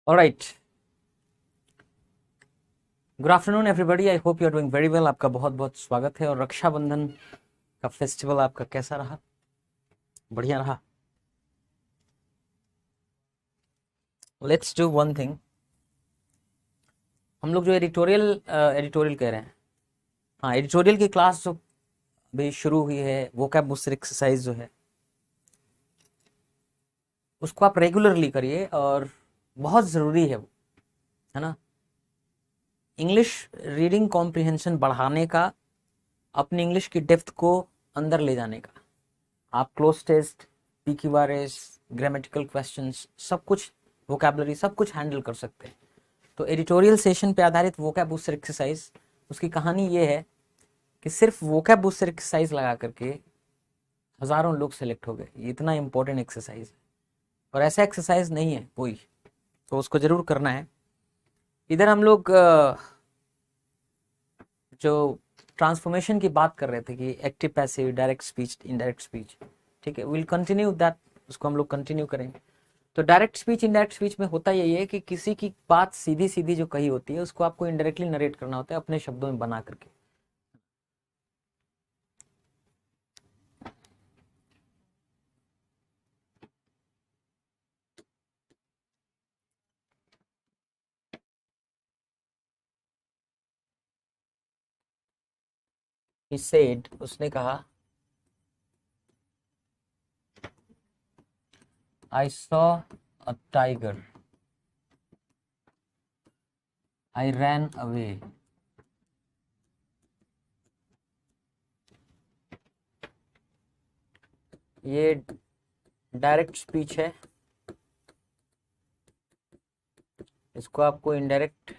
Alright, good afternoon everybody. I hope you are doing very well. आपका बहुत बहुत स्वागत है। और रक्षाबंधन का फेस्टिवल आपका कैसा रहा? बढ़िया रहा। Let's do one thing. हम लोग जो एडिटोरियल कह रहे हैं, हाँ, एडिटोरियल की क्लास जो अभी शुरू हुई है, वोकैब बूस्टर एक्सरसाइज जो है, उसको आप रेगुलरली करिए और बहुत ज़रूरी है वो, है ना। इंग्लिश रीडिंग कॉम्प्रिहेंशन बढ़ाने का, अपनी इंग्लिश की डेप्थ को अंदर ले जाने का। आप cloze test, PQRS, grammatical questions, सब कुछ, वोकैबुलरी, सब कुछ हैंडल कर सकते हैं। तो एडिटोरियल सेशन पे आधारित वोकैब बूस्टर एक्सरसाइज, उसकी कहानी ये है कि सिर्फ वोकैब बूस्टर एक्सरसाइज लगा करके हज़ारों लोग सेलेक्ट हो गए। ये इतना इंपॉर्टेंट एक्सरसाइज है और ऐसा एक्सरसाइज नहीं है कोई, तो उसको ज़रूर करना है। इधर हम लोग जो ट्रांसफॉर्मेशन की बात कर रहे थे कि active, passive, direct speech, indirect speech, ठीक है, विल कंटिन्यू दैट, उसको हम लोग कंटिन्यू करेंगे। तो डायरेक्ट स्पीच, इनडायरेक्ट स्पीच में होता यही है कि किसी की बात सीधी सीधी जो कही होती है, उसको आपको इनडायरेक्टली नरेट करना होता है अपने शब्दों में बना करके। He said, उसने कहा, I saw a tiger, I ran away. ये डायरेक्ट स्पीच है, इसको आपको इनडायरेक्ट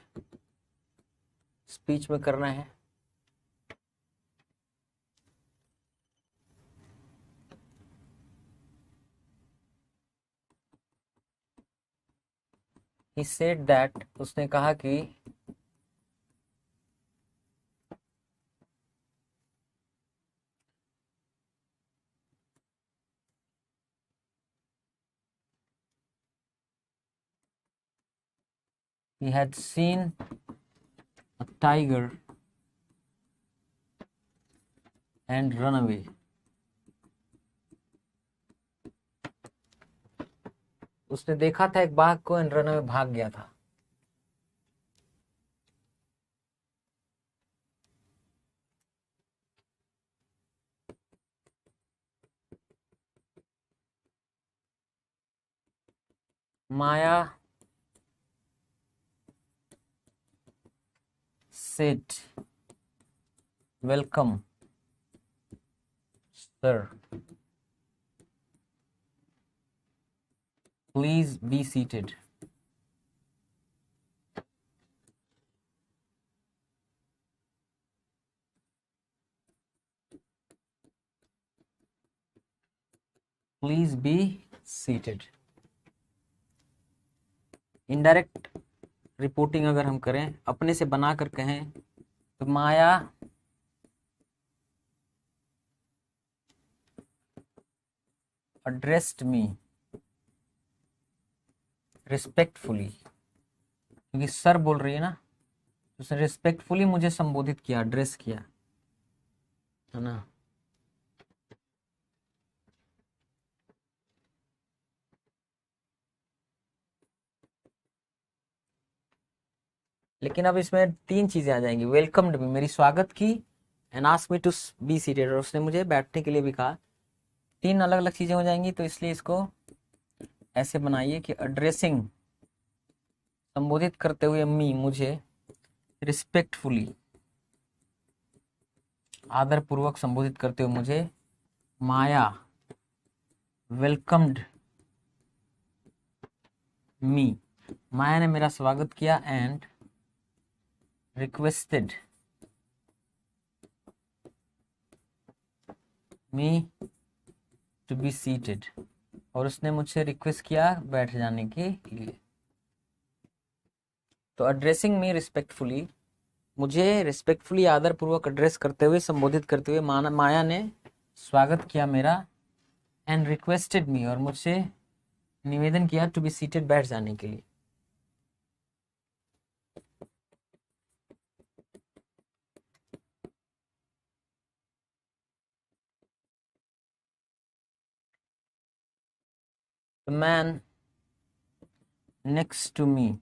स्पीच में करना है। He said that, उसने कहा कि he had seen a tiger and run away. उसने देखा था एक बाघ को एंड रन अवे, भाग गया था। माया said, welcome sir, please be seated. Please be seated. Indirect reporting अगर हम करें, अपने से बना कर कहें, तो माया addressed me respectfully, क्योंकि सर बोल रही है ना, उसने रिस्पेक्टफुली मुझे संबोधित किया, एड्रेस किया, है ना। लेकिन अब इसमें तीन चीजें आ जाएंगी। वेलकम्ड मी, मेरी स्वागत की, and ask me to be seated, और उसने मुझे बैठने के लिए भी कहा। तीन अलग अलग चीजें हो जाएंगी, तो इसलिए इसको ऐसे बनाइए कि एड्रेसिंग, संबोधित करते हुए, मी, मुझे, रिस्पेक्टफुली, आदर पूर्वक संबोधित करते हुए मुझे, माया वेलकम्ड मी, माया ने मेरा स्वागत किया, and requested me to be seated, और उसने मुझसे रिक्वेस्ट किया बैठ जाने के लिए। तो एड्रेसिंग मी रिस्पेक्टफुली, मुझे रिस्पेक्टफुली, आदर पूर्वक एड्रेस करते हुए, संबोधित करते हुए माया ने स्वागत किया मेरा, एंड रिक्वेस्टेड मी, और मुझसे निवेदन किया, टू बी सीटेड, बैठ जाने के लिए। The man next to me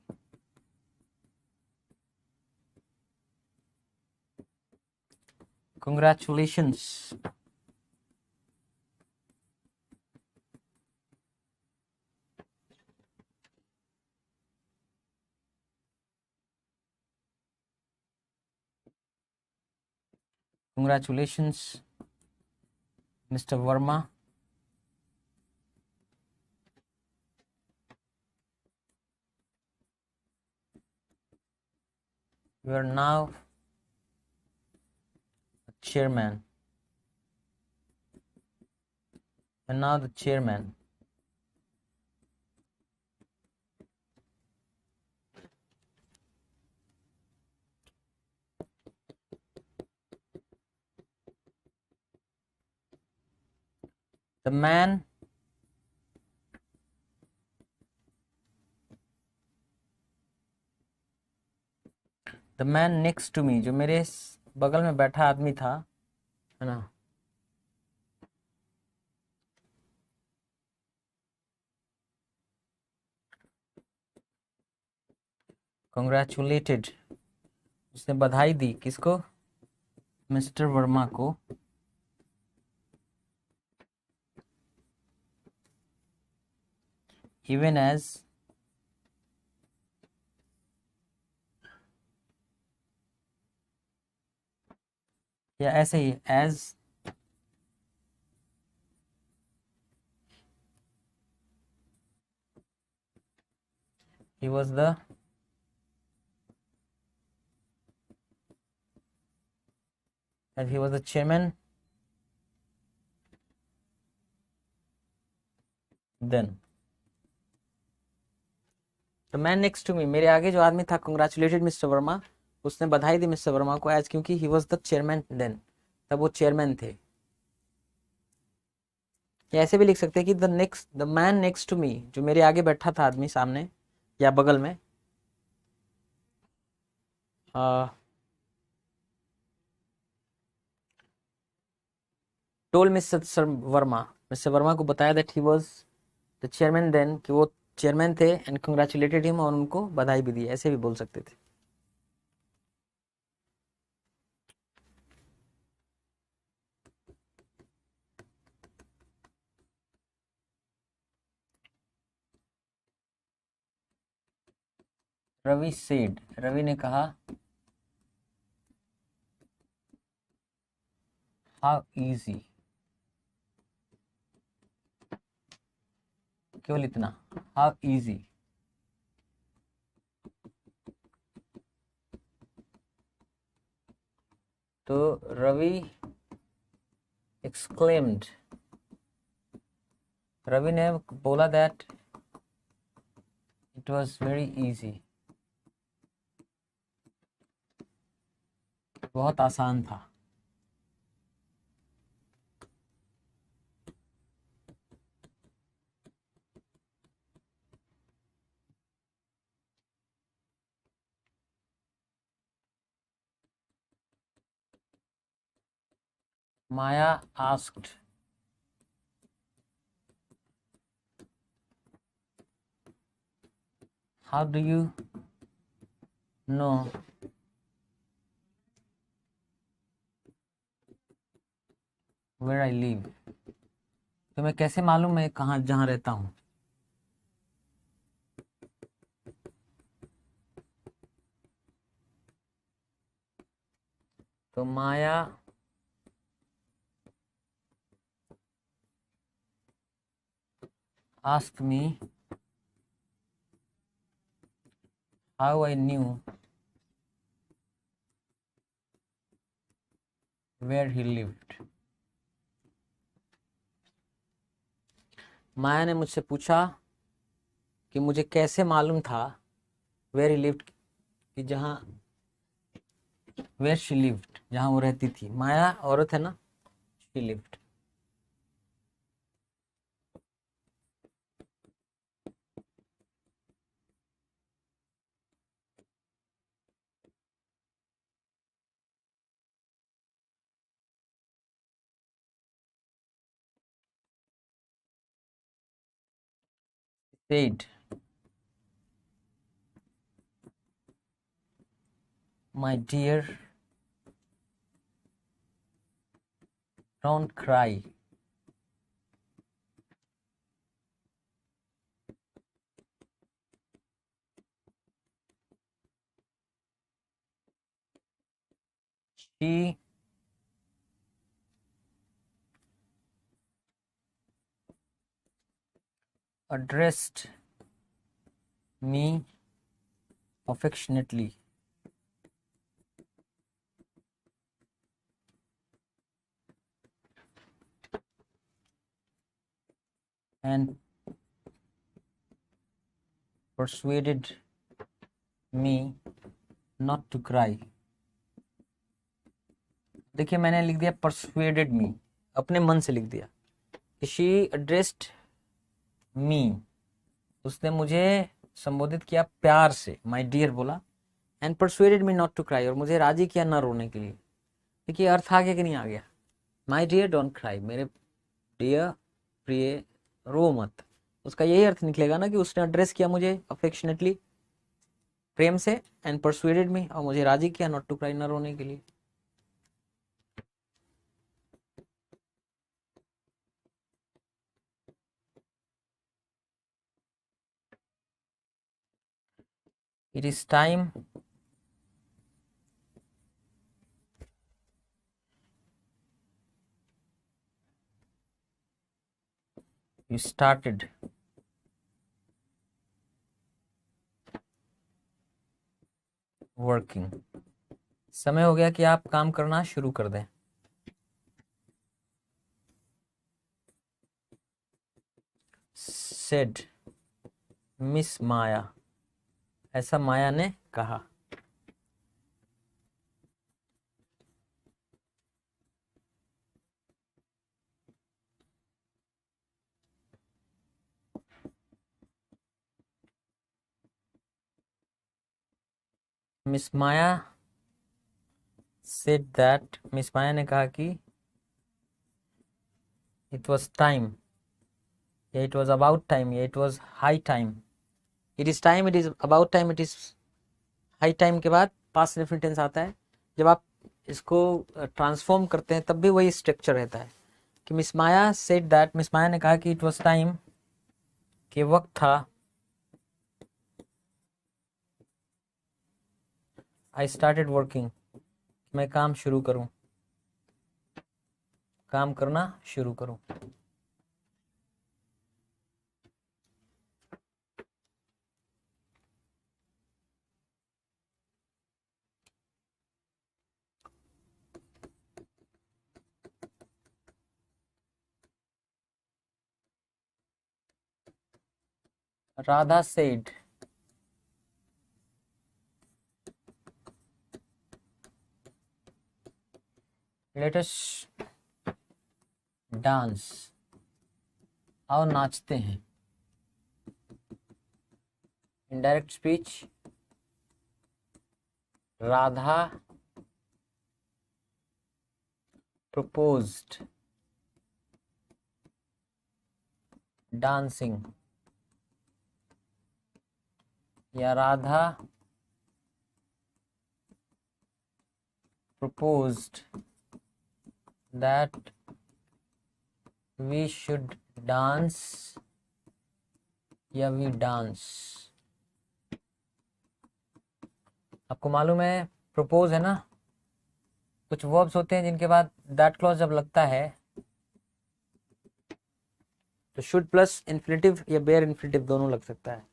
congratulations. Congratulations, Mr. Verma. You are now a chairman. And now the chairman. The man next to me, जो मेरे बगल में बैठा आदमी था, है ना, congratulated, उसने बधाई दी किसको? मिस्टर वर्मा को. Even as या ऐसे ही as he was the chairman then. The man next to me, मेरे आगे जो आदमी था, congratulated मिस्टर वर्मा, उसने बधाई दी मिस्टर वर्मा को एज, क्योंकि he was the chairman then, तब वो चेयरमैन थे. या ऐसे भी लिख सकते हैं कि the man next to me, जो मेरे आगे बैठा था आदमी, सामने या बगल में, टोल मिस्टर वर्मा को बताया that he was the chairman then, कि वो चेयरमैन थे, एंड कंग्रेचुलेटेड हिम, और उनको बधाई भी दी. ऐसे भी बोल सकते थे. रवि सेड, रवि ने कहा, हाउ इजी, केवल इतना, हाउ इजी. तो रवि एक्सक्लेम्ड, रवि ने बोला that it was very easy, बहुत आसान था. Maya asked, how do you know where I live? तुम्हें कैसे मालूम मैं कहाँ जहाँ रहता हूँ? तो माया asked me how I knew where he lived. माया ने मुझसे पूछा कि मुझे कैसे मालूम था where he lived, कि जहाँ, where she lived, जहाँ वो रहती थी. माया औरत है ना, she lived. said, my dear, don't cry. She addressed me affectionately. And persuaded me not to cry. देखिए मैंने लिख दिया persuaded me, अपने मन से लिख दिया। She addressed me, उसने मुझे संबोधित किया प्यार से, my dear बोला, and persuaded me not to cry, और मुझे राजी किया ना रोने के लिए। देखिए अर्थ आ गया कि नहीं आ गया? My dear don't cry, मेरे डियर प्रिय रो मत, उसका यही अर्थ निकलेगा ना कि उसने एड्रेस किया मुझे अफेक्शनेटली, प्रेम से, एंड परसुएडेड मी, और मुझे राजी किया नॉट टू क्राई, ना रोने के लिए। It is time you started working, समय हो गया कि आप काम करना शुरू कर दें। सेड मिस माया, ऐसा माया ने कहा। Miss Maya said that, miss Maya ने कहा कि इट वॉज टाइम, या इट वॉज अबाउट टाइम, या it was high time. It is time, it is about time, it is high time के बाद पास्ट इंडेफिनिट टेंस आता है। जब आप इसको ट्रांसफॉर्म करते हैं तब भी वही स्ट्रक्चर रहता है कि miss Maya said that, miss Maya ने कहा कि इट वॉज टाइम, कि वक्त था, आई स्टार्टेड वर्किंग, मैं काम शुरू करूं, काम करना शुरू करूं। Radha said, let us dance, आओ नाचते हैं। Indirect speech, Radha proposed dancing, या Radha proposed that we should dance, या we dance। आपको मालूम है propose है ना, कुछ वर्ब्स होते हैं जिनके बाद दैट क्लॉज जब लगता है तो शुड प्लस इन्फिनेटिव या बेयर इन्फिनेटिव दोनों लग सकता है।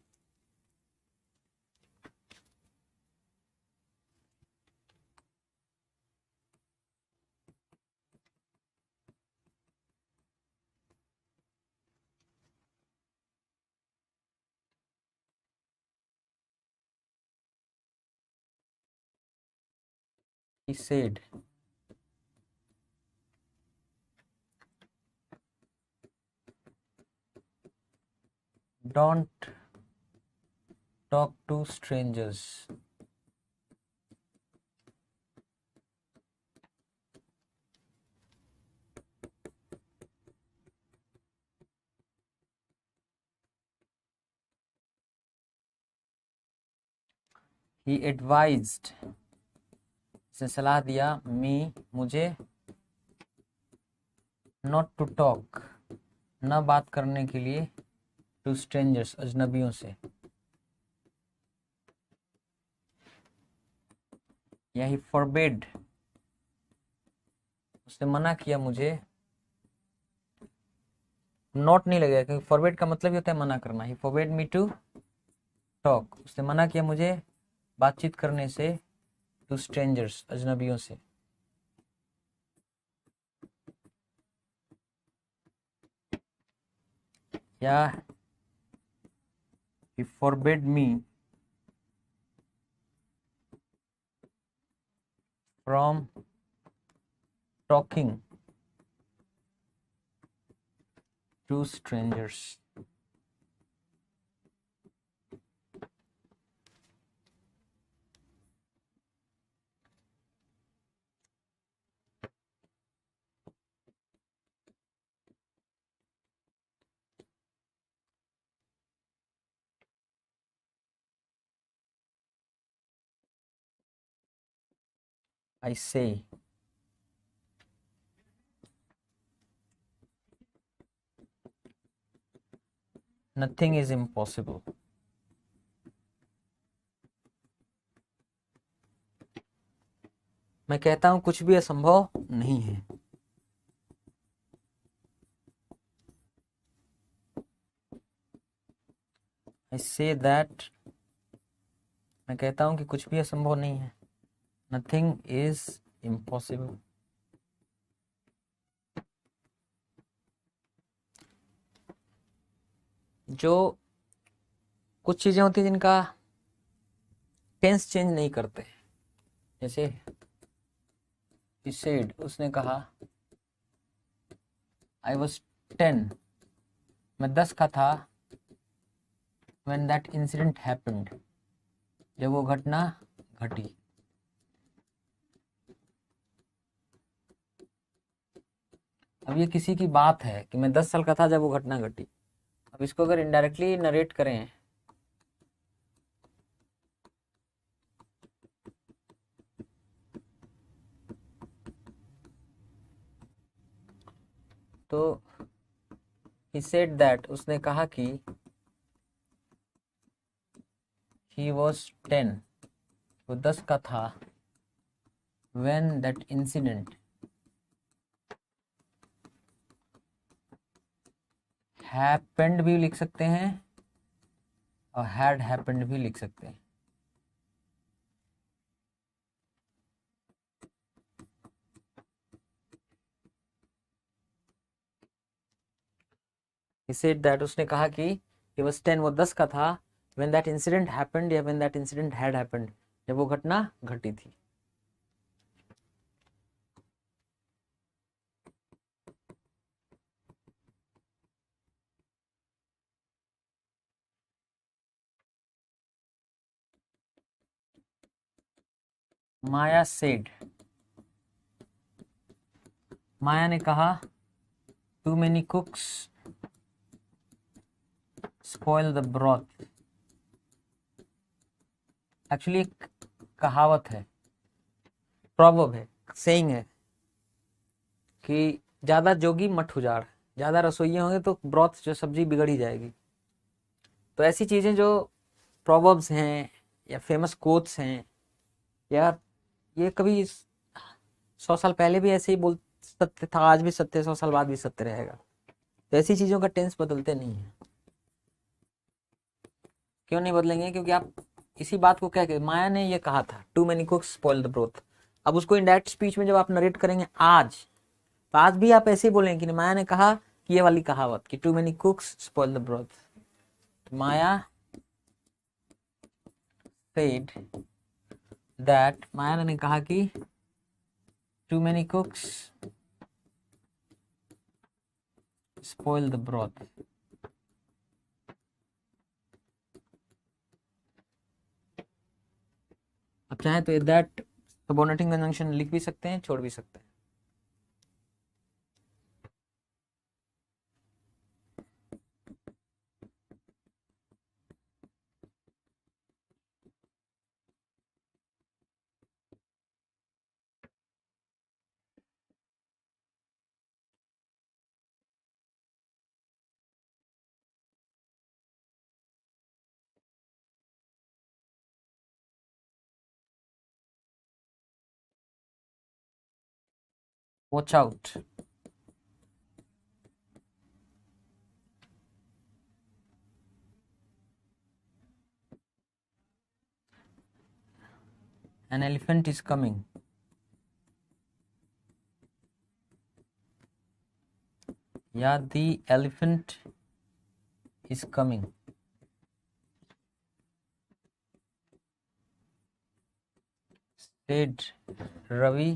He said, don't talk to strangers, he advised, उसने सलाह दिया, मी, मुझे, नॉट टू टॉक, न बात करने के लिए, टू स्ट्रेंजर्स, अजनबियों से, या ही फॉरबिड, उसने मना किया मुझे, नॉट नहीं लगेगा क्योंकि फॉरबिड का मतलब ही होता है मना करना। ही फॉरबिड मी टू टॉक, उसने मना किया मुझे बातचीत करने से, टू स्ट्रेंजर्स, अजनबियों से। या he forbade me from talking to strangers. I say, nothing is impossible. मैं कहता हूं कुछ भी असंभव नहीं है। I say that, मैं कहता हूं कि कुछ भी असंभव नहीं है। Nothing is impossible. जो कुछ चीजें होती हैं जिनका टेंस चेंज नहीं करते, जैसे he said, उसने कहा, I was 10, मैं 10 का था, when that incident happened, जब वो घटना घटी। अब ये किसी की बात है कि मैं 10 साल का था जब वो घटना घटी। अब इसको अगर इनडायरेक्टली नरेट करें तो he said that, उसने कहा कि he was 10, वो 10 का था, when that incident happened भी लिख सकते हैं और had happened भी लिख सकते हैं। He said that, उसने कहा कि he was 10, वो 10 का था, when that incident happened या when that incident had happened, जब वो घटना घटी थी। माया said, माया ने कहा, too many cooks spoil the broth। Actually एक कहावत है, प्रॉवर्ब है, सेइंग है कि ज्यादा जोगी मठ उजाड़, ज्यादा रसोइये होंगे तो ब्रॉथ जो सब्जी बिगड़ ही जाएगी। तो ऐसी चीजें जो प्रॉवर्ब्स हैं या फेमस कोट्स हैं, या ये कभी 100 साल पहले भी ऐसे ही बोल सत्य था, आज भी सत्य, 100 साल बाद भी सत्य रहेगा। तो ऐसी चीजों का टेंस बदलते नहीं है। क्यों नहीं बदलेंगे? क्योंकि आप इसी बात को कह के, माया ने ये कहा था, too many cooks spoil the broth. अब उसको इनडायरेक्ट स्पीच में जब आप नरेट करेंगे आज, तो आज भी आप ऐसे ही बोलेंगे कि माया ने कहा कि ये वाली कहावत कि too many cooks spoil the broth. Maya said that, Maya ने कहा कि too many cooks spoil the broth. अब चाहे तो दैट सबऑर्डिनेटिंग कंजंक्शन लिख भी सकते हैं, छोड़ भी सकते हैं। Watch out. An elephant is coming. या the elephant is coming. Said Ravi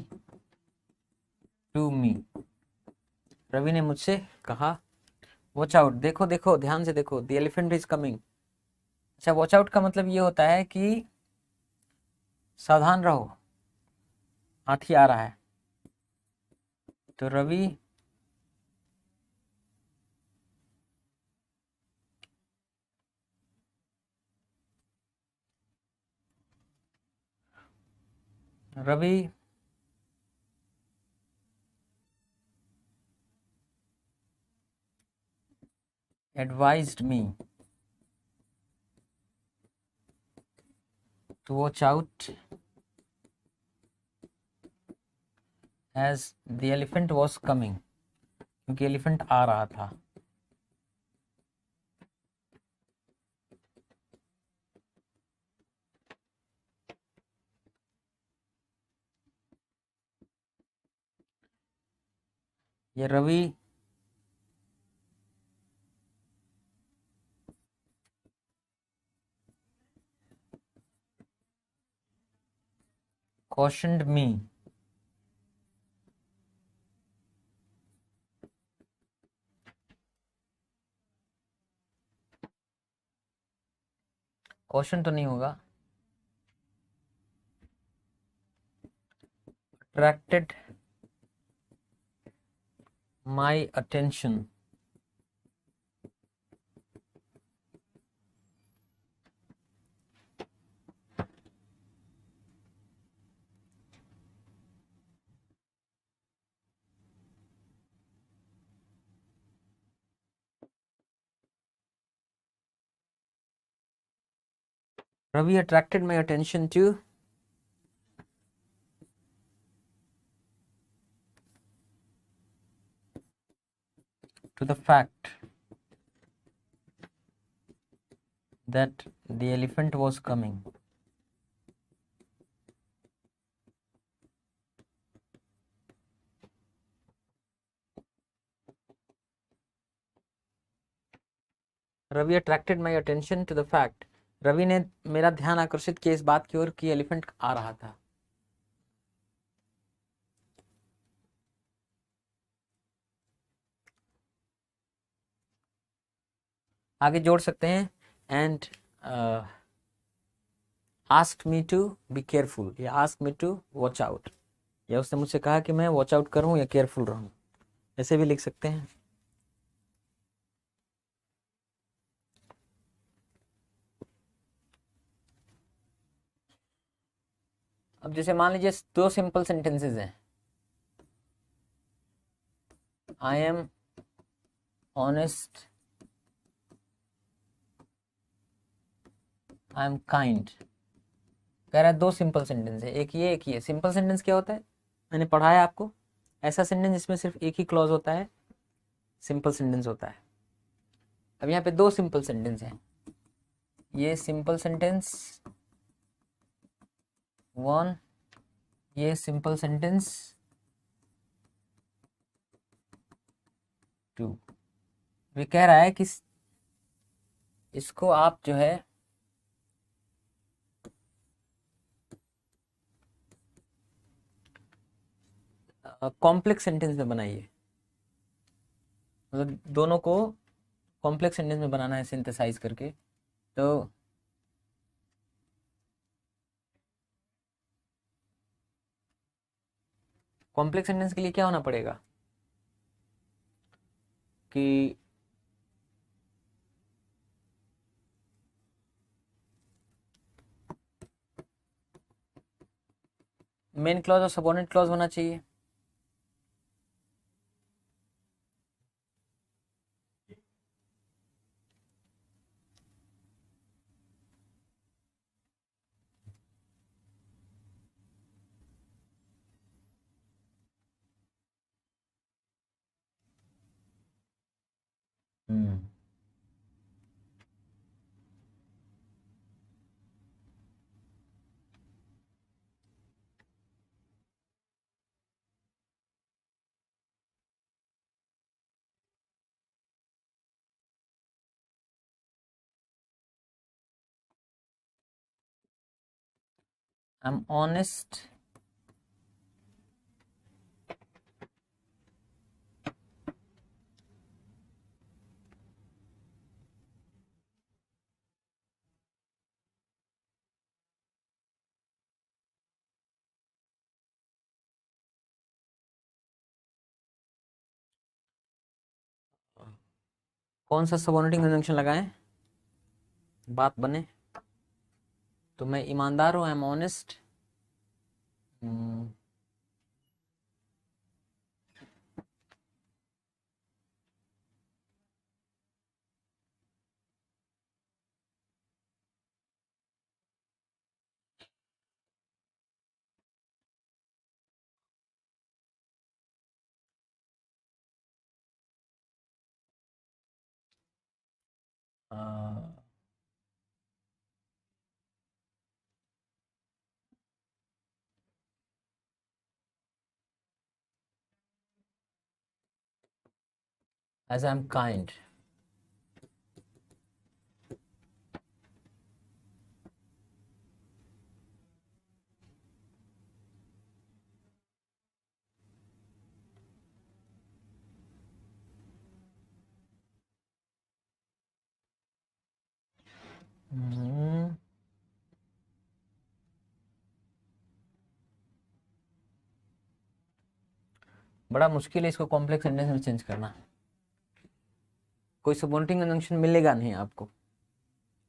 to me. Ravi ने मुझसे कहा। वॉच आउट, देखो देखो ध्यान से देखो, द एलिफेंट इज कमिंग। अच्छा, वॉच आउट का मतलब ये होता है कि सावधान रहो, हाथी आ रहा है। तो Ravi Ravi advised me to watch out as the elephant was coming, क्योंकि एलिफेंट आ रहा था। ये रवि cautioned me caution तो नहीं होगा, attracted my attention Ravi attracted my attention to the fact that the elephant was coming. Ravi attracted my attention to the fact, Ravi ने मेरा ध्यान आकर्षित किया इस बात की ओर कि एलिफेंट आ रहा था। आगे जोड़ सकते हैं and asked me to be careful या ask me to watch out, या उसने मुझसे कहा कि मैं वॉच आउट करूं या केयरफुल रहूं, ऐसे भी लिख सकते हैं। अब जैसे मान लीजिए दो सिंपल सेंटेंसेस हैं, आई am honest, I am kind. कह रहा है दो सिंपल सेंटेंस है, एक ये एक ये। सिंपल सेंटेंस क्या होता है, मैंने पढ़ाया आपको, ऐसा सेंटेंस जिसमें सिर्फ एक ही क्लॉज होता है, सिंपल सेंटेंस होता है। अब यहाँ पे दो सिंपल सेंटेंस हैं, ये सिंपल सेंटेंस वन, ये सिंपल सेंटेंस टू। वे कह रहा है कि इसको आप जो है कॉम्प्लेक्स सेंटेंस में बनाइए, मतलब दोनों को कॉम्प्लेक्स सेंटेंस में बनाना है सिंथेसाइज करके। तो कॉम्प्लेक्स सेंटेंस के लिए क्या होना पड़ेगा कि मेन क्लॉज और सबऑर्डिनेट क्लॉज होना चाहिए। हम्म। आई एम ऑनेस्ट कौन सा सबऑर्डिनेट कंजंक्शन लगाएं बात बने? तो मैं ईमानदार हूँ, I am honest. As I am kind. बड़ा मुश्किल है इसको कॉम्प्लेक्स सेंटेंस में चेंज करना। कोई सबऑर्डिनेट कंजंक्शन मिलेगा नहीं आपको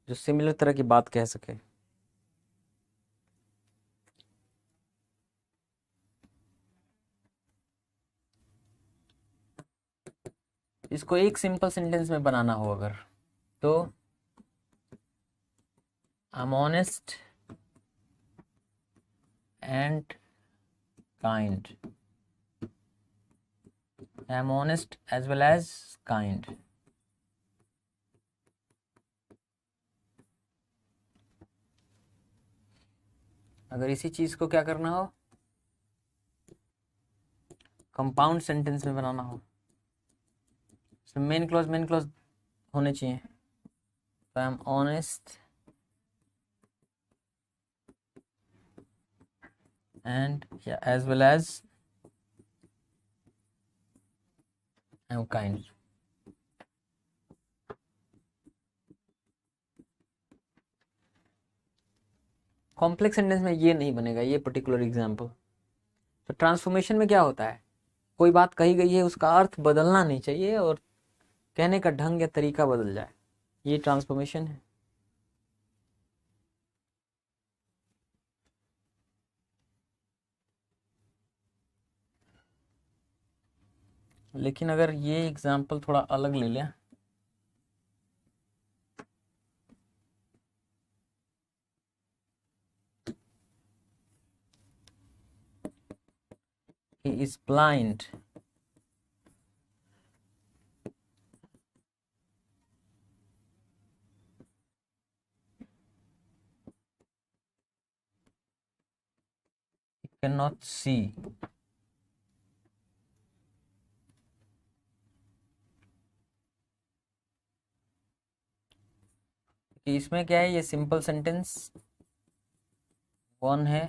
जो सिमिलर तरह की बात कह सके। इसको एक सिंपल सेंटेंस में बनाना हो अगर, तो I am honest and kind. I am honest as well as kind. अगर इसी चीज को क्या करना हो, कंपाउंड सेंटेंस में बनाना हो, मेन क्लॉज होने चाहिए। तो I am honest and yeah, as well as I'm kind। Complex sentence में ये नहीं बनेगा ये पर्टिकुलर एग्जाम्पल। तो ट्रांसफॉर्मेशन में क्या होता है, कोई बात कही गई है उसका अर्थ बदलना नहीं चाहिए और कहने का ढंग या तरीका बदल जाए, ये ट्रांसफॉर्मेशन है। लेकिन अगर ये एग्जाम्पल थोड़ा अलग ले लें, he is blind he cannot see। कि इसमें क्या है, ये सिंपल सेंटेंस वन है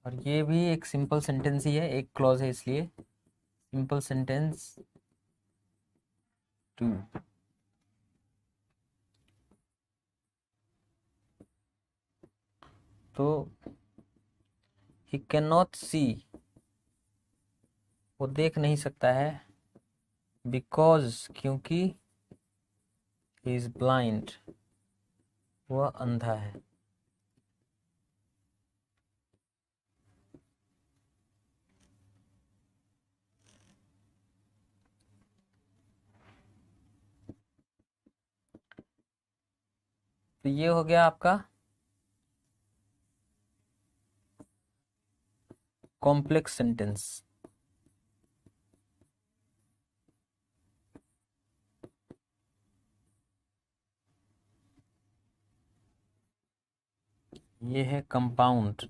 और ये भी एक सिंपल सेंटेंस ही है, एक क्लॉज है इसलिए सिंपल सेंटेंस टू। तो he cannot see, वो देख नहीं सकता है, बिकॉज क्योंकि he is blind, वह अंधा है। तो ये हो गया आपका कॉम्प्लेक्स सेंटेंस। ये है compound.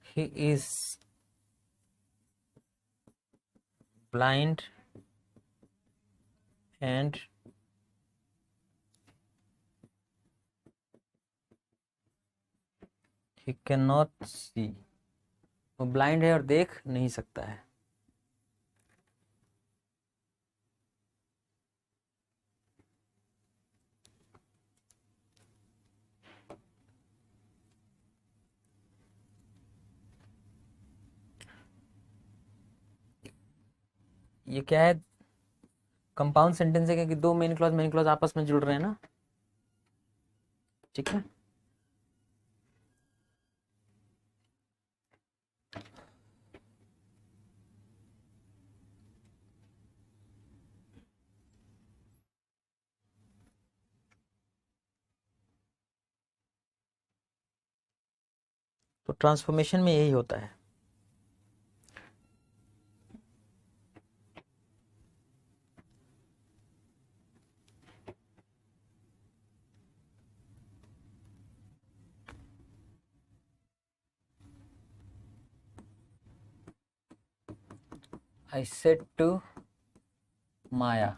He is blind and he can not see. वो ब्लाइंड है और देख नहीं सकता है। ये क्या है? कंपाउंड सेंटेंस है, क्योंकि दो मेन क्लॉज आपस में जुड़ रहे हैं ना। ठीक है। तो ट्रांसफॉर्मेशन में यही होता है। आई सेड टू माया,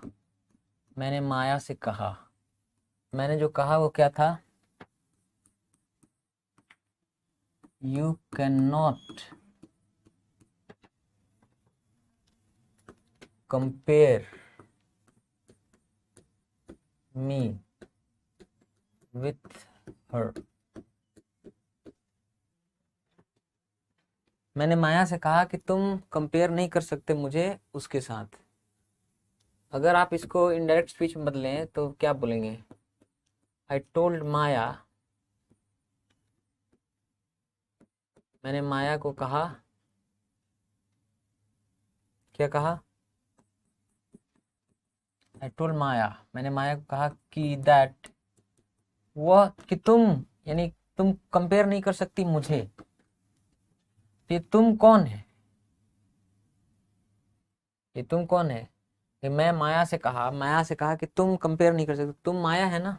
मैंने माया से कहा। मैंने जो कहा वो क्या था? You can not compare me with her. मैंने माया से कहा कि तुम कंपेयर नहीं कर सकते मुझे उसके साथ। अगर आप इसको इनडायरेक्ट स्पीच में बदलें तो क्या बोलेंगे? आई टोल्ड माया, मैंने माया को कहा। क्या कहा? आई टोल्ड माया, मैंने माया को कहा कि दैट, वह कि तुम, यानी तुम कंपेयर नहीं कर सकती मुझे। ये तुम कौन है? ये तुम कौन है? ये मैं माया से कहा, माया से कहा कि तुम कंपेयर नहीं कर सकते। तुम माया है ना,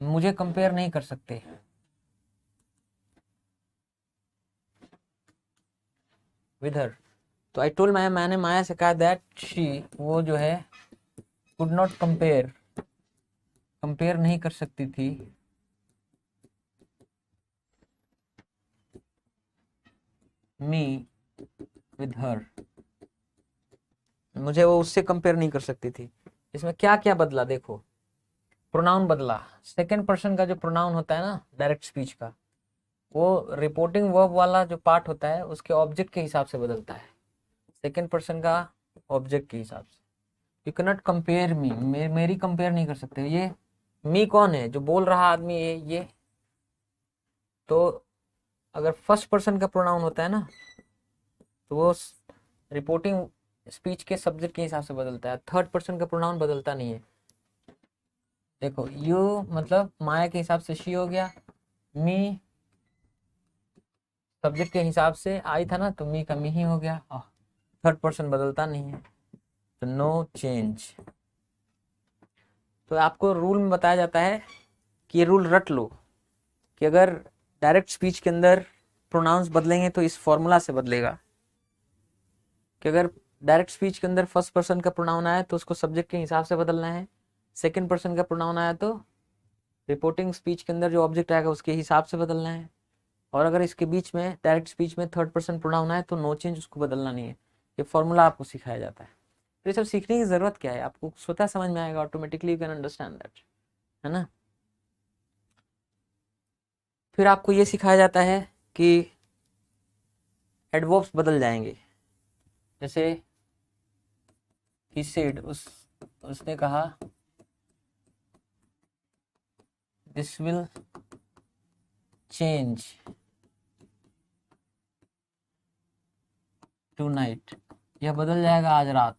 मुझे कंपेयर नहीं कर सकते। With her. तो आई टोल्ड माया, मैंने माया से कहा दैट शी, वो जो है, कुड नॉट कंपेयर, कंपेयर नहीं कर सकती थी मी विद हर, मुझे वो उससे कंपेयर नहीं कर सकती थी। इसमें क्या क्या बदला देखो। प्रोनाउन बदला। सेकंड पर्सन का जो प्रोनाउन होता है ना डायरेक्ट स्पीच का, वो रिपोर्टिंग वर्ब वाला जो पार्ट होता है उसके ऑब्जेक्ट के हिसाब से बदलता है। सेकंड पर्सन का ऑब्जेक्ट के हिसाब से। You can not compare me, मेरी कंपेयर नहीं कर सकते। ये मी कौन है? जो बोल रहा आदमी, ये तो अगर फर्स्ट पर्सन का प्रोनाउन होता है ना तो वो रिपोर्टिंग स्पीच के सब्जेक्ट के हिसाब से बदलता है। थर्ड पर्सन का प्रोनाउन बदलता नहीं है। देखो यू मतलब माया के हिसाब से शी हो गया, मी सब्जेक्ट के हिसाब से आई था ना, तो मी का मी ही हो गया। थर्ड पर्सन बदलता नहीं है, तो नो चेंज। तो आपको रूल में बताया जाता है कि ये रूल रट लो कि अगर डायरेक्ट स्पीच के अंदर प्रोनाउंस बदलेंगे तो इस फॉर्मूला से बदलेगा कि अगर डायरेक्ट स्पीच के अंदर फर्स्ट पर्सन का प्रोनाउन आया तो उसको सब्जेक्ट के हिसाब से बदलना है। सेकंड पर्सन का प्रोनाउन आया तो रिपोर्टिंग स्पीच के अंदर जो ऑब्जेक्ट आएगा उसके हिसाब से बदलना है। और अगर इसके बीच में डायरेक्ट स्पीच में थर्ड पर्सन प्रोनाउन आए तो नो चेंज, उसको बदलना नहीं है। ये फॉर्मूला आपको सिखाया जाता है। तो ये सब सीखने की जरूरत क्या है? आपको स्वतः समझ में आएगा, automatically you can understand that, है ना। फिर आपको ये सिखाया जाता है कि एडवर्ब्स बदल जाएंगे। जैसे he said, उसने कहा दिस विल चेंज टुनाइट, यह बदल जाएगा आज रात।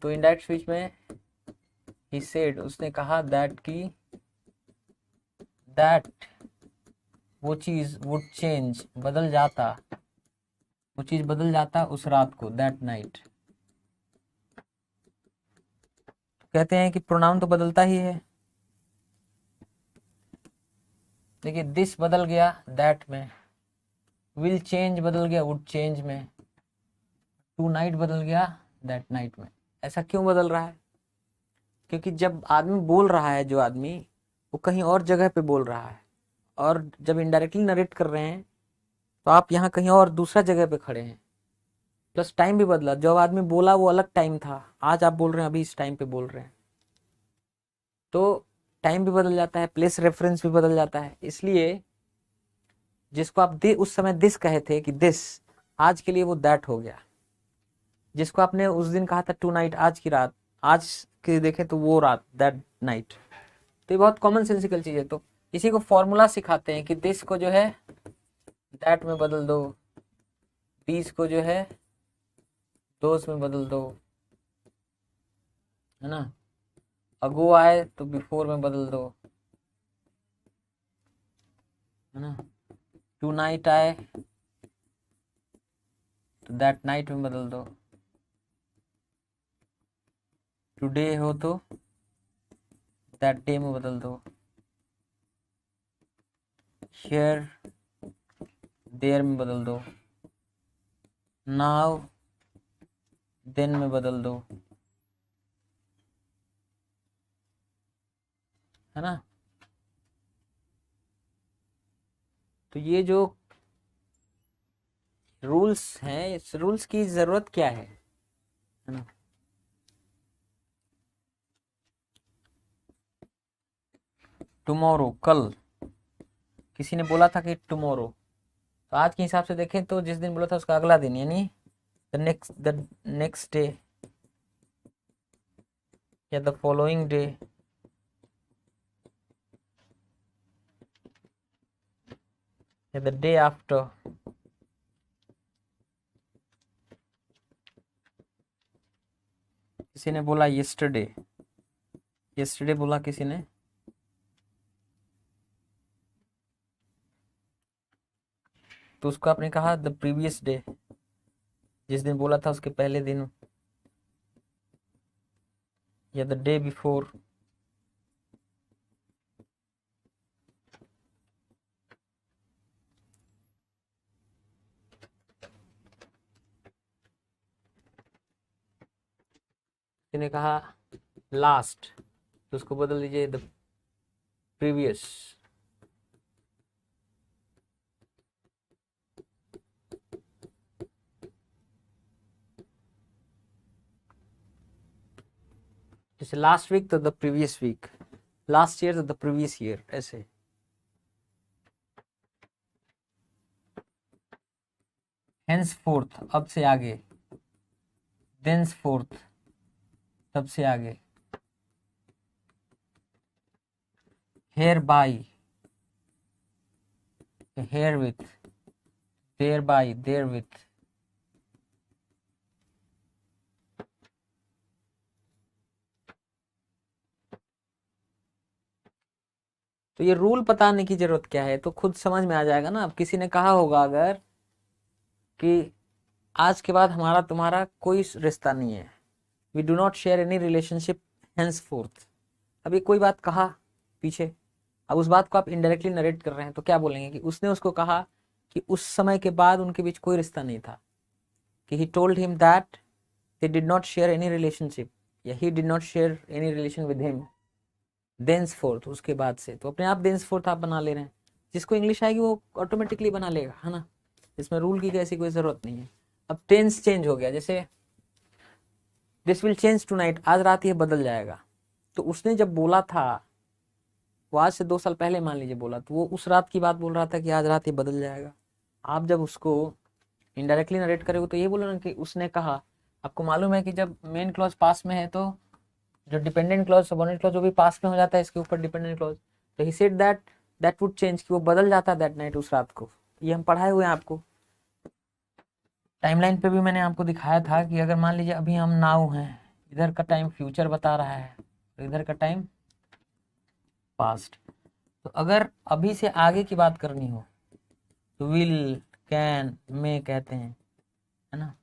तो इनडायरेक्ट स्पीच में he said, उसने कहा दैट की, दैट वो चीज वुड चेंज बदल जाता वो चीज बदल जाता उस रात को, दैट नाइट। कहते हैं कि प्रोनाउन तो बदलता ही है। देखिए दिस बदल गया दैट में, विल चेंज बदल गया वुड चेंज में, टू नाइट बदल गया दैट नाइट में। ऐसा क्यों बदल रहा है? क्योंकि जब आदमी बोल रहा है, जो आदमी, वो कहीं और जगह पे बोल रहा है, और जब इनडायरेक्टली नरेट कर रहे हैं तो आप यहाँ कहीं और दूसरा जगह पे खड़े हैं। प्लस टाइम भी बदला, जब आदमी बोला वो अलग टाइम था, आज आप बोल रहे हैं अभी इस टाइम पे बोल रहे हैं, तो टाइम भी बदल जाता है, प्लेस रेफरेंस भी बदल जाता है। इसलिए जिसको आप उस समय दिस कहे थे कि दिस, आज के लिए वो दैट हो गया। जिसको आपने उस दिन कहा था टू नाइट, आज की रात, आज के देखें तो वो रात, दैट नाइट। तो ये बहुत कॉमन सेंसिकल चीज है। तो इसी को फॉर्मूला सिखाते हैं कि दिस को जो है दैट में बदल दो, दीस को जो है दोस में बदल दो, है ना। अगो आए तो बिफोर में बदल दो, है ना। टू नाइट आए तो दैट नाइट में बदल दो, टुडे हो तो दैट डे में बदल दो, हियर देयर में बदल दो, नाउ देन में बदल दो, है ना। तो ये जो रूल्स हैं, इस रूल्स की जरूरत क्या है ना। टुमारो, कल, किसी ने बोला था कि टुमारो, तो आज के हिसाब से देखें तो जिस दिन बोला था उसका अगला दिन, यानी द नेक्स्ट डे, या द फॉलोइंग डे, या द डे आफ्टर। किसी ने बोला यस्टरडे, यस्टरडे बोला किसी ने, तो उसको आपने कहा द प्रीवियस डे, जिस दिन बोला था उसके पहले दिन, या द डे बिफोर। किसी ने कहा लास्ट, तो उसको बदल दीजिए द प्रीवियस। जैसे लास्ट वीक तो the previous week, last year तो द प्रीवियस ईयर, ऐसे। हेंसफोर्थ, अब से आगे, देंसफोर्थ, तब से आगे, hereby, herewith, thereby, therewith. तो ये रूल बताने की जरूरत क्या है, तो खुद समझ में आ जाएगा ना। अब किसी ने कहा होगा अगर कि आज के बाद हमारा तुम्हारा कोई रिश्ता नहीं है, we do not share any relationship henceforth. अब ये कोई बात कहा पीछे, अब उस बात को आप इनडायरेक्टली नरेट कर रहे हैं, तो क्या बोलेंगे कि उसने उसको कहा कि उस समय के बाद उनके बीच कोई रिश्ता नहीं था, कि he told him that they did not share any relationship, या he did not share any relation with him thenceforth, उसके बाद से। तो अपने आप देंसफोर्थ आप बना ले रहे हैं, जिसको इंग्लिश आएगी वो ऑटोमेटिकली बना लेगा, है ना। इसमें रूल की कैसी कोई जरूरत नहीं है। अब टेंस चेंज हो गया, जैसे this will change tonight, आज रात ये बदल जाएगा। तो उसने जब बोला था, वो आज से 2 साल पहले मान लीजिए बोला, तो वो उस रात की बात बोल रहा था कि आज रात ये बदल जाएगा। आप जब उसको इनडायरेक्टली नरेट करोगे तो ये बोलो ना कि उसने कहा। आपको मालूम है कि जब मेन क्लॉज पास में है तो जो डिपेंडेंट क्लॉज, सबऑर्डिनेट क्लॉज, वो भी पास में हो जाता है इसके ऊपर डिपेंडेंट क्लॉज। तो he said that that would change, कि वो बदल जाता दैट नाइट, उस रात को। ये हम पढ़ाए हुए हैं आपको, टाइमलाइन पे भी मैंने आपको दिखाया था कि अगर मान लीजिए अभी हम नाउ हैं, इधर का टाइम फ्यूचर बता रहा है और इधर का टाइम पास्ट। तो अगर अभी से आगे की बात करनी हो तो विल, कैन, मे कहते हैं। है ना।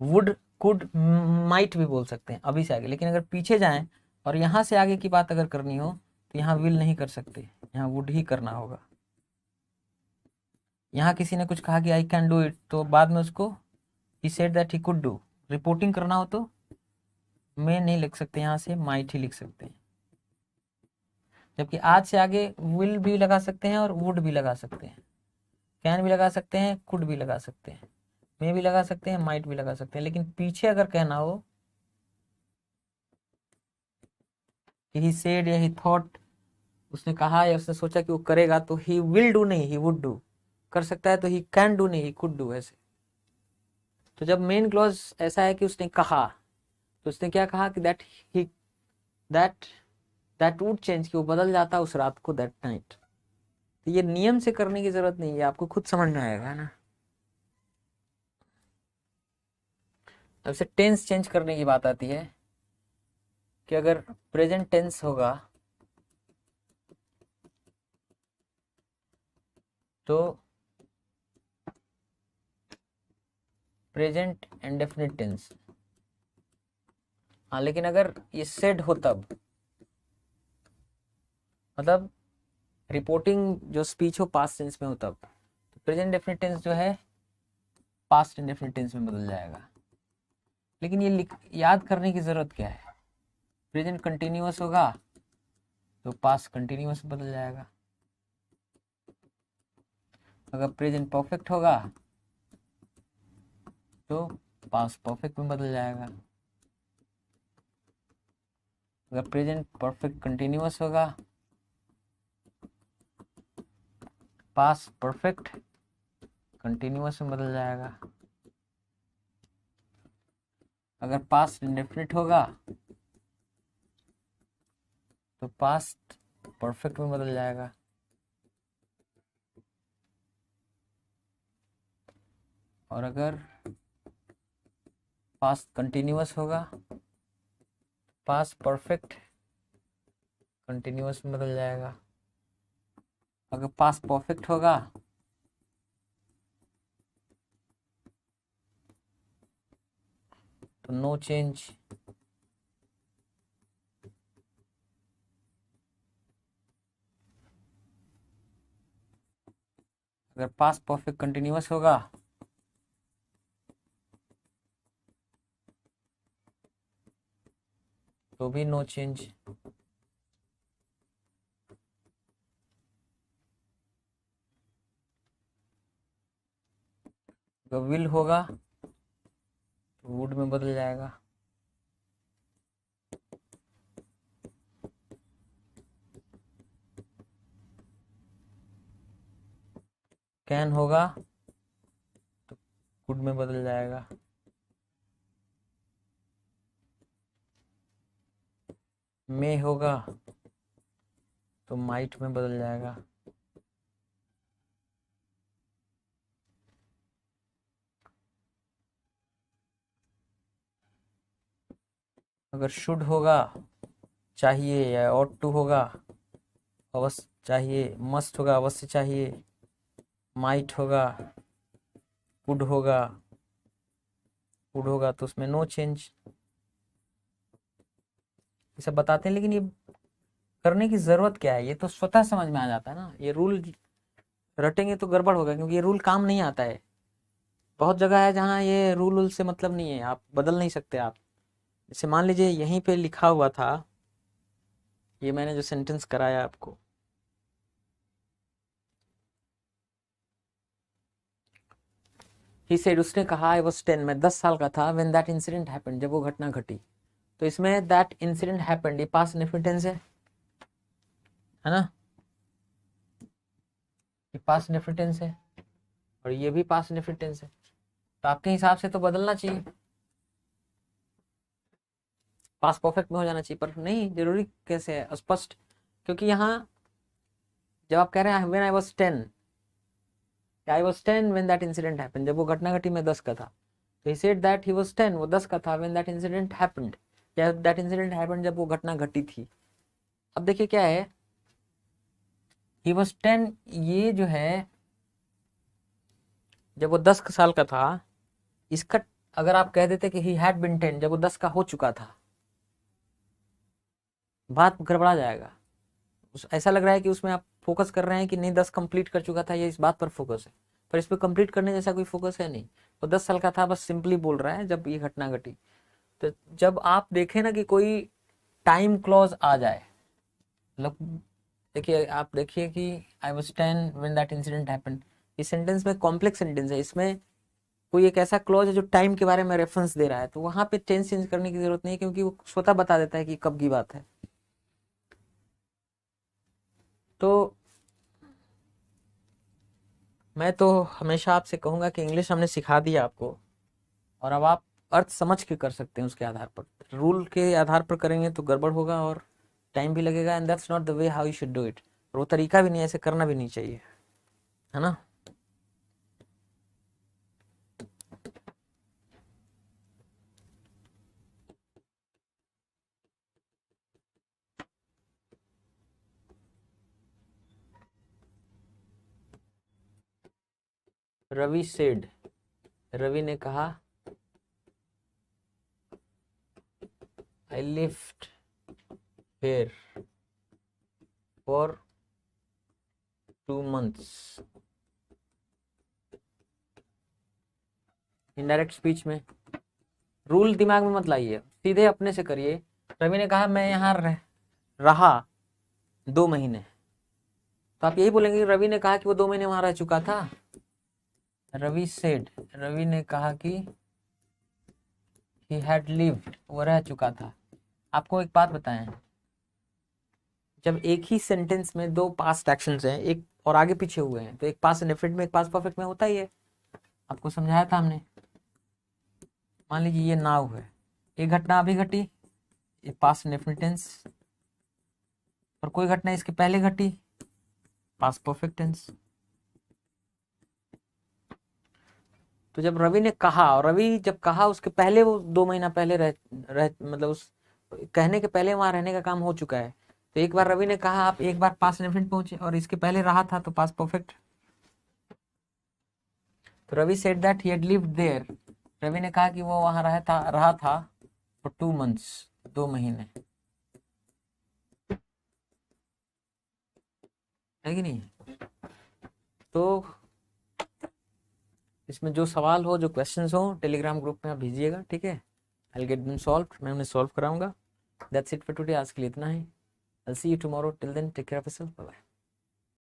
वुड, कुड, माइट भी बोल सकते हैं अभी से आगे, लेकिन अगर पीछे जाएं और यहाँ से आगे की बात अगर करनी हो तो यहाँ विल नहीं कर सकते, यहाँ वुड ही करना होगा। यहाँ किसी ने कुछ कहा कि आई कैन डू इट, तो बाद में उसको he said that he could do. Reporting करना हो तो मैं नहीं लिख सकते, यहाँ से माइट ही लिख सकते हैं। जबकि आज से आगे विल भी लगा सकते हैं और वुड भी लगा सकते हैं, कैन भी लगा सकते हैं, कुड भी लगा सकते हैं, मे भी लगा सकते हैं, माइट भी लगा सकते हैं। लेकिन पीछे अगर कहना हो कि ही सेड या ही थॉट, उसने कहा या उसने सोचा कि वो करेगा, तो ही विल डू नहीं, ही वुड डू। कर सकता है तो ही कैन डू नहीं, ही कुड डू, ऐसे। तो जब मेन क्लॉज ऐसा है कि उसने कहा, तो उसने क्या कहा कि दैट दैट वुड चेंज, कि वो बदल जाता उस रात को, दैट नाइट। तो ये नियम से करने की जरूरत नहीं है, आपको खुद समझ में आएगा ना। अब से टेंस चेंज करने की बात आती है कि अगर प्रेजेंट टेंस होगा तो प्रेजेंट इंडेफिनिट टेंस, हाँ, लेकिन अगर ये सेड हो तब, मतलब रिपोर्टिंग जो स्पीच हो पास्ट टेंस में हो तब, तो प्रेजेंट इंडेफिनिट टेंस जो है पास्ट इंडेफिनिट टेंस में बदल जाएगा। लेकिन ये याद करने की जरूरत क्या है, प्रेजेंट कंटिन्यूअस होगा तो पास्ट कंटिन्यूअस बदल जाएगा, अगर प्रेजेंट परफेक्ट होगा तो पास्ट परफेक्ट में बदल जाएगा, अगर प्रेजेंट परफेक्ट कंटिन्यूअस होगा पास्ट परफेक्ट कंटिन्यूअस में बदल जाएगा, अगर पास्ट इंडेफिनिट होगा तो पास्ट परफेक्ट में बदल जाएगा, और अगर पास्ट कंटिन्यूअस होगा पास्ट परफेक्ट कंटिन्यूअस में बदल जाएगा, अगर पास्ट परफेक्ट होगा तो नो चेंज, अगर पास्ट परफेक्ट कंटिन्यूअस होगा तो भी नो चेंज, अगर विल होगा तो वुड में बदल जाएगा, कैन होगा तो कुड में बदल जाएगा, मे होगा तो माइट में बदल जाएगा, अगर शुड होगा चाहिए या ऑट टू होगा अवश्य चाहिए, मस्ट होगा अवश्य चाहिए, माइट होगा, कुड होगा, कुड होगा तो उसमें नो चेंज। ये सब बताते हैं, लेकिन ये करने की जरूरत क्या है, ये तो स्वतः समझ में आ जाता है ना। ये रूल रटेंगे तो गड़बड़ होगा, क्योंकि ये रूल काम नहीं आता है। बहुत जगह है जहाँ ये रूल से मतलब नहीं है, आप बदल नहीं सकते। आप जैसे मान लीजिए यहीं पे लिखा हुआ था, ये मैंने जो सेंटेंस कराया आपको, ही सेड, उसने कहा आई वाज 10, मैं 10 साल का था, व्हेन दैट इंसिडेंट हैपेंड, जब वो घटना घटी। तो इसमें दैट इंसिडेंट हैपेंड ये पास्ट इंडेफिनिट है ना, ये पास्ट इंडेफिनिट है और ये भी पास्ट इंडेफिनिट है। तो आपके हिसाब से तो बदलना चाहिए, पास्ट परफेक्ट में हो जाना चाहिए, पर नहीं जरूरी कैसे है, स्पष्ट। क्योंकि यहाँ जब आप कह रहे हैं when I was 10, I was 10 when that incident happened, जब वो घटना घटी मैं 10 का था, तो he said that he was 10, वो 10 का था, व्हेन दैट इंसिडेंट हैपेंड, या दैट इंसिडेंट हैपेंड, जब वो घटना घटी थी। अब देखिए क्या है, ही वाज 10, ये जो है जब वो 10 साल का था, इसका अगर आप कह देते कि ही हैड बिन 10, जब वो 10 का हो चुका था, बात गड़बड़ा जाएगा। ऐसा लग रहा है कि उसमें आप फोकस कर रहे हैं कि नहीं 10 कंप्लीट कर चुका था, ये इस बात पर फोकस है, पर इस पर कंप्लीट करने जैसा कोई फोकस है नहीं। वो 10 साल का था, बस सिंपली बोल रहा है जब ये घटना घटी। तो जब आप देखें ना कि कोई टाइम क्लॉज आ जाए, मतलब देखिए, आप देखिए कि I was 10 when that incident happened, इस सेंटेंस में कॉम्प्लेक्स सेंटेंस है, इसमें कोई एक ऐसा क्लॉज है जो टाइम के बारे में रेफरेंस दे रहा है, तो वहां पे टेंस चेंज करने की जरूरत नहीं है, क्योंकि वो स्वतः बता देता है कि कब की बात है। तो मैं तो हमेशा आपसे कहूंगा कि इंग्लिश हमने सिखा दिया आपको, और अब आप अर्थ समझ के कर सकते हैं उसके आधार पर। रूल के आधार पर करेंगे तो गड़बड़ होगा और टाइम भी लगेगा, and that's not the way how you should do it. और वो तरीका भी नहीं, ऐसे करना भी नहीं चाहिए, है ना। रवि सेड, रवि ने कहा, I lived here for 2 months। Indirect speech में रूल दिमाग में मत लाइए, सीधे अपने से करिए। रवि ने कहा मैं यहाँ रहा 2 महीने, तो आप यही बोलेंगे रवि ने कहा कि वो 2 महीने वहां रह चुका था। रवि सेड, रवि ने कहा कि ही हैड लिव्ड, वो रह चुका था। आपको एक बात बताएं, जब एक ही सेंटेंस में दो पास्ट एक्शंस हैं, एक और आगे पीछे हुए हैं, तो एक पास्ट इंडेफिनिट में एक पास्ट परफेक्ट में होता ही है। आपको समझाया था हमने। मान लीजिए ये नाउ है, एक घटना अभी घटी, ये पास्ट इंडेफिनिट टेंस, और कोई घटना इसके पहले घटी, पास्ट परफेक्ट टेंस। तो जब रवि ने कहा, और रवि जब कहा उसके पहले वो 2 महीना पहले रह मतलब उस कहने के पहले वहां रहने का काम हो चुका है। तो एक बार रवि ने कहा, आप एक बार पास्ट इंडेफिनिट पहुंचे, और इसके पहले रहा था तो पास्ट परफेक्ट। तो Ravi said that he had lived there, Ravi ने कहा कि वो वहां रहा था फॉर 2 months, 2 महीने, है कि नहीं। तो इसमें जो सवाल हो, जो क्वेश्चंस हो, टेलीग्राम ग्रुप में आप भेजिएगा, ठीक है। आई गेट देम सॉल्व, मैं उन्हें सॉल्व कराऊंगा। दैट्स इट फॉर टुडे, आज के लिए इतना ही। I see you tomorrow, till then take care of yourself, bye bye.